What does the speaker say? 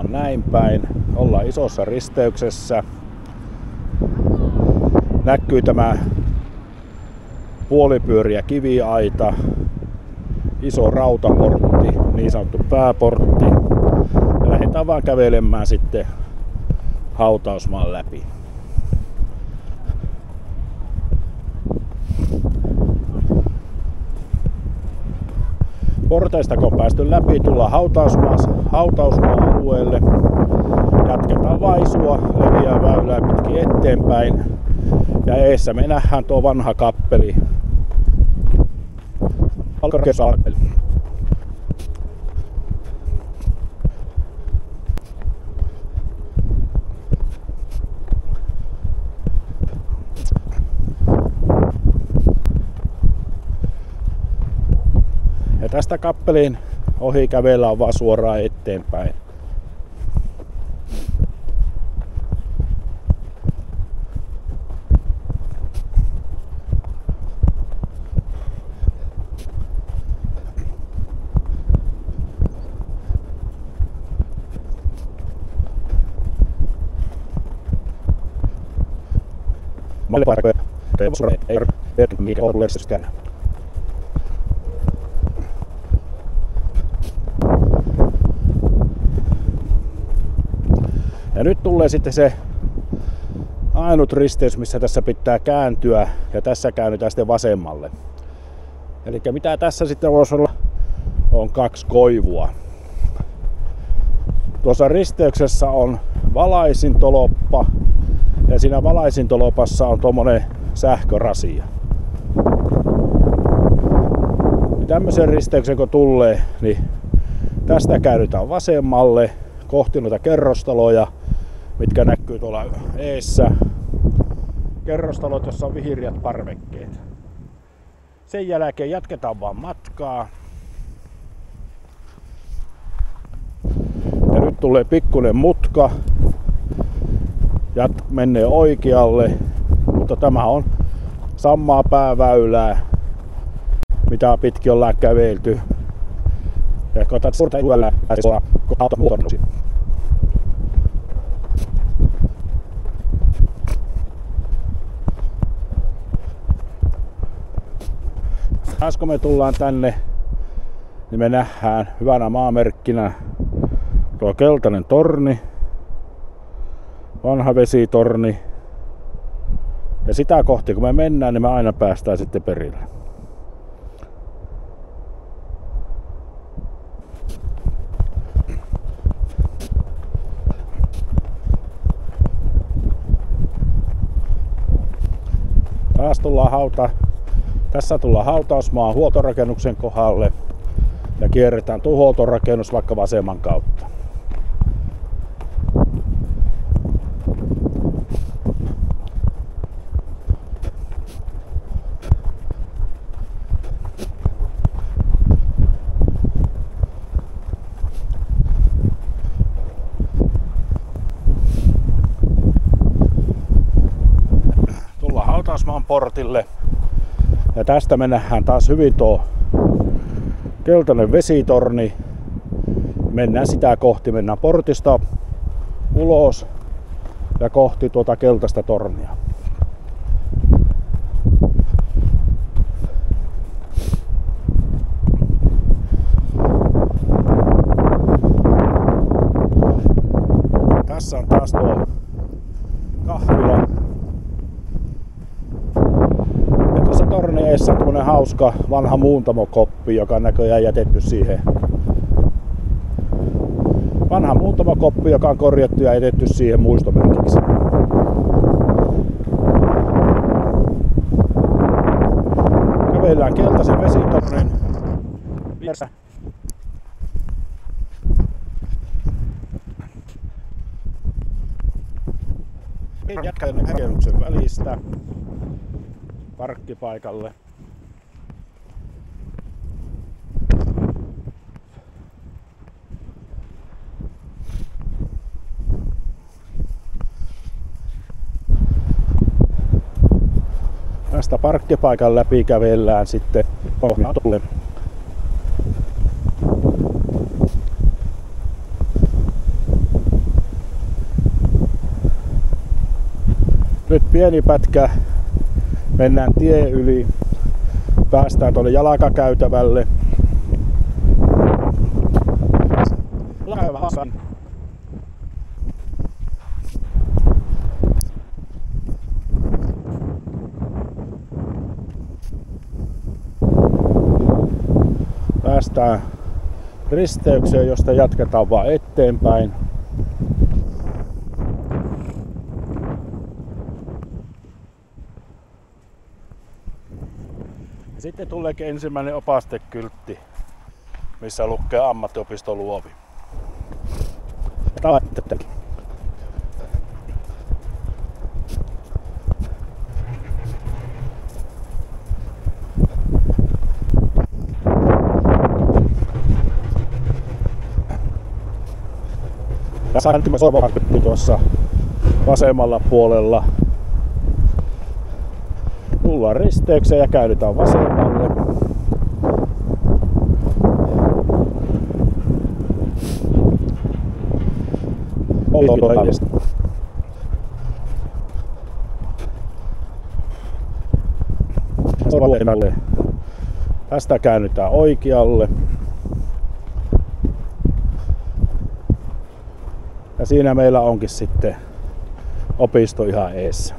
Näin päin. Ollaan isossa risteyksessä. Näkyy tämä puolipyöriä kiviaita, iso rautaportti, niin sanottu pääportti. Ja lähdetään vaan kävelemään sitten hautausmaan läpi. Porteista kun on päästy läpi, tullaan hautausmaan alueelle. Jatketaan vaisua, leviää väylää pitkin eteenpäin. Ja eessä me nähdään tuo vanha kappeli. Alkeusarpeli. Ja tästä kappelin ohi kävellään vaan suoraan eteenpäin. Ja nyt tulee sitten se ainut risteys, missä tässä pitää kääntyä, ja tässä käännytään sitten vasemmalle. Eli mitä tässä sitten voisi olla, on 2 koivua. Tuossa risteyksessä on valaisintoloppa, ja siinä valaisintolopassa on tommonen sähkörasia. Ja tämmöisen risteyksen kun tulee, niin tästä käännytään vasemmalle kohti noita kerrostaloja, mitkä näkyy tuolla eessä. Kerrostalot, jossa on vihreät parvekkeet. Sen jälkeen jatketaan vaan matkaa. Ja nyt tulee pikkuinen mutka. Menee oikealle, mutta tämä on samaa pääväylää, mitä pitkin ollaan kävelty. Ja kun otat suurta yöllä, pääsee auton muotonuksi. Taas kun me tullaan tänne, niin me nähdään hyvänä maamerkkinä tuo keltainen torni, vanha vesitorni. Ja sitä kohti kun me mennään, niin me aina päästään sitten perille. Taas tässä tullaan hautausmaan huoltorakennuksen kohdalle ja kierretään tuo huoltorakennus vaikka vasemman kautta. Tullaan hautausmaan portille. Ja tästä me nähdään taas hyvin tuo keltainen vesitorni. Mennään sitä kohti, mennään portista ulos ja kohti tuota keltaista tornia. Tässä on taas tuo kahvila. Tornin eessä on tämmönen hauska vanha muuntamokoppi, joka on näköjään jätetty siihen. Vanha muuntamokoppi, joka on korjattu ja jätetty siihen muistomerkiksi. Kävellään keltaisen vesitornin vieressä. Jatkamme rakennuksen välistä parkkipaikalle. Tästä parkkipaikan läpi kävellään sitten Pohjanmaalle. Nyt pieni pätkä, mennään tie yli, päästään tuonne jalkakäytävälle. Päästään risteykseen, josta jatketaan vaan eteenpäin. Sitten tuleekin ensimmäinen opastekyltti, missä lukee Ammattiopisto Luovi. Tässä on soivamarketti tuossa vasemmalla puolella. Tullaan risteykseen ja käännytään vasemmalle. Tästä käännytään oikealle. Ja siinä meillä onkin sitten opisto ihan eessä.